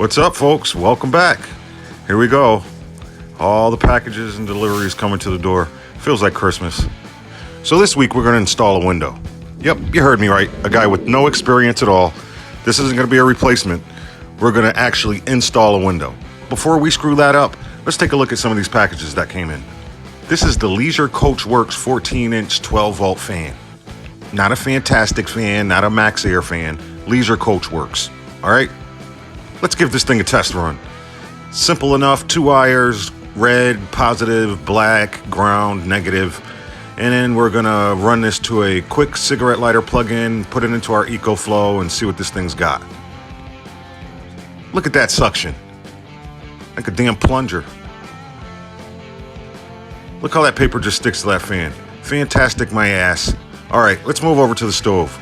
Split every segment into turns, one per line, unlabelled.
What's up, folks? Welcome back. Here we go. All the packages and deliveries coming to the door. Feels like Christmas. So this week we're going to install a window. Yep, you heard me right. A guy with no experience at all. This isn't going to be a replacement. We're going to actually install a window. Before we screw that up, let's take a look at some of these packages that came in. This is the Leisure Coach Works 14-inch 12-volt fan. Not a Fantastic fan, not a Max Air fan. Leisure Coach Works. All right? Let's give this thing a test run. Simple enough, 2 wires, red, positive, black, ground, negative. And then we're gonna run this to a quick cigarette lighter plug-in, put it into our EcoFlow and see what this thing's got. Look at that suction. Like a damn plunger. Look how that paper just sticks to that fan. Fantastic, my ass. All right, let's move over to the stove.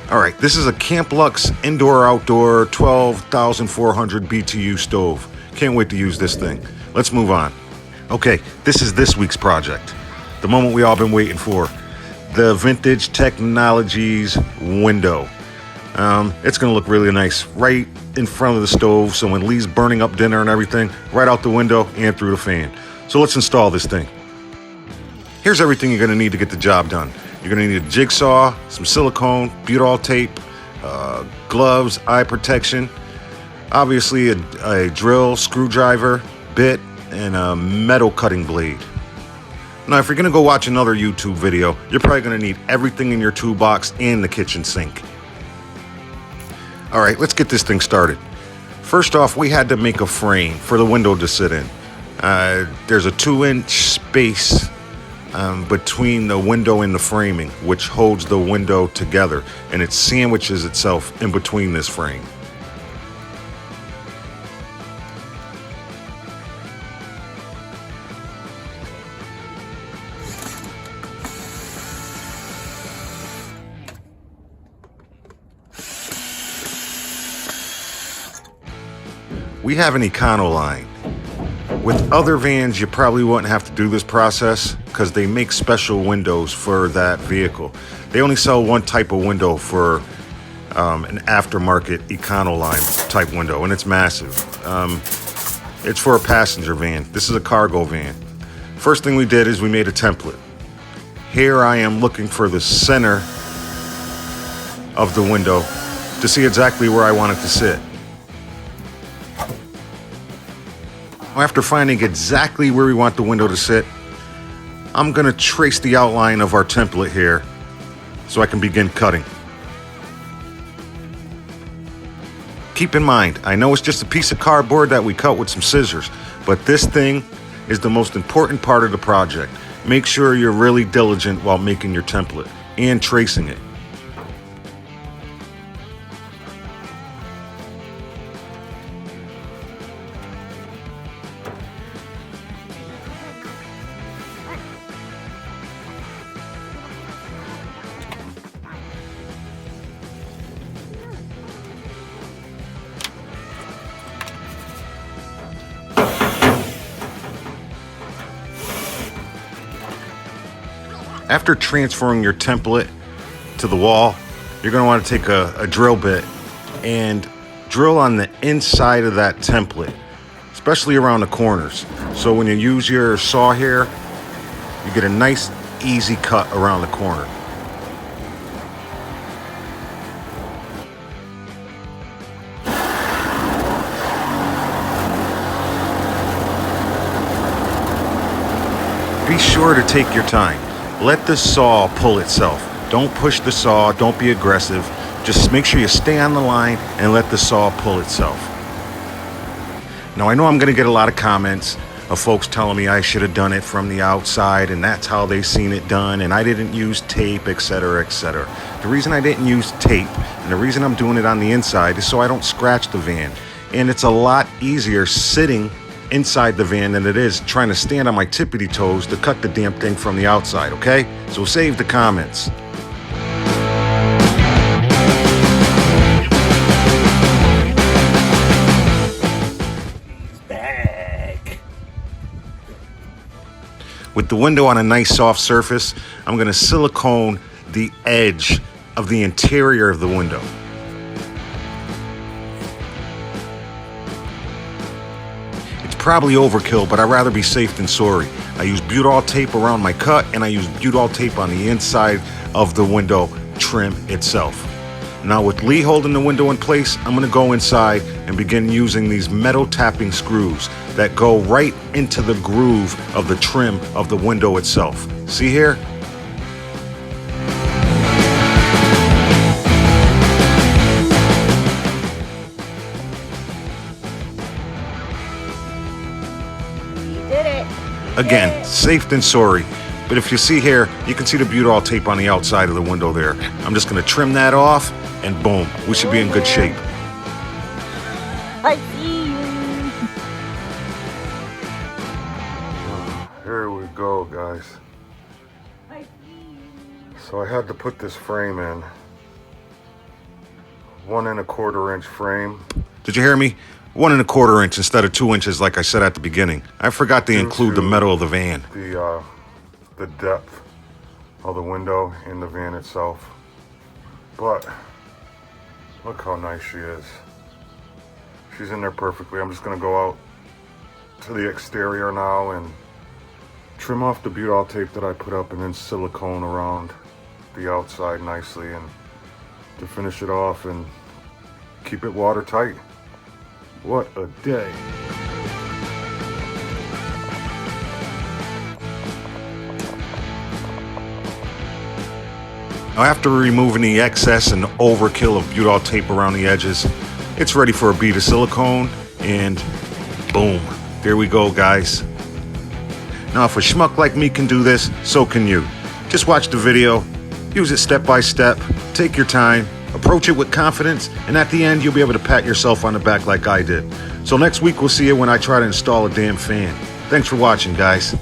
All right, this is a Camp Lux indoor-outdoor 12,400 BTU stove. Can't wait to use this thing. Let's move on. Okay, this is this week's project. The moment we all been waiting for. The Vintage Technologies window. It's gonna look really nice right in front of the stove, so when Lee's burning up dinner and everything, right out the window and through the fan. So let's install this thing. Here's everything you're gonna need to get the job done. You're gonna need a jigsaw, some silicone, butyrol tape, gloves, eye protection, obviously a drill, screwdriver, bit, and a metal cutting blade. Now, if you're gonna go watch another YouTube video, you're probably gonna need everything in your toolbox and the kitchen sink. All right, let's get this thing started. First off, we had to make a frame for the window to sit in. There's a 2-inch space between the window and the framing, which holds the window together, and it sandwiches itself in between this frame. We have an Econoline. With other vans, you probably wouldn't have to do this process because they make special windows for that vehicle. They only sell one type of window for an aftermarket Econoline type window, and it's massive. It's for a passenger van. This is a cargo van. First thing we did is we made a template. Here I am looking for the center of the window to see exactly where I want it to sit. After finding exactly where we want the window to sit, I'm gonna trace the outline of our template here so I can begin cutting. Keep in mind, I know it's just a piece of cardboard that we cut with some scissors, but this thing is the most important part of the project. Make sure you're really diligent while making your template and tracing it. After transferring your template to the wall, you're going to want to take a drill bit and drill on the inside of that template, especially around the corners. So when you use your saw here, you get a nice, easy cut around the corner. Be sure to take your time. Let the saw pull itself. Don't push the saw, don't be aggressive. Just make sure you stay on the line and let the saw pull itself. Now I know I'm gonna get a lot of comments of folks telling me I should have done it from the outside and that's how they seen it done and I didn't use tape, etc., etc. The reason I didn't use tape and the reason I'm doing it on the inside is so I don't scratch the van. And it's a lot easier sitting inside the van than it is trying to stand on my tippity toes to cut the damn thing from the outside, okay? So save the comments.
Back.
With the window on a nice soft surface, I'm gonna silicone the edge of the interior of the window. Probably overkill, but I'd rather be safe than sorry. I use butol tape around my cut, and I use butol tape on the inside of the window trim itself. Now with Lee holding the window in place, I'm gonna go inside and begin using these metal tapping screws that go right into the groove of the trim of the window itself. See here? Again, safe than sorry. But if you see here, you can see the butol tape on the outside of the window there. I'm just gonna trim that off and boom, we should be in good shape.
I see you.
Here we go, guys. So I had to put this frame in. 1 1/4 inch frame. Did you hear me? 1 1/4 inch instead of 2 inches like I said at the beginning. I forgot to include the metal of the van. The depth of the window in the van itself. But look how nice she is. She's in there perfectly. I'm just gonna go out to the exterior now and trim off the butol tape that I put up and then silicone around the outside nicely and to finish it off and keep it watertight. What a day. Now after removing the excess and overkill of butol tape around the edges, it's ready for a bead of silicone and boom, there we go, guys. Now if a schmuck like me can do this, so can you. Just watch the video, use it step by step, take your time, approach it with confidence, and at the end you'll be able to pat yourself on the back like I did. So next week we'll see you when I try to install a damn fan. Thanks for watching, guys.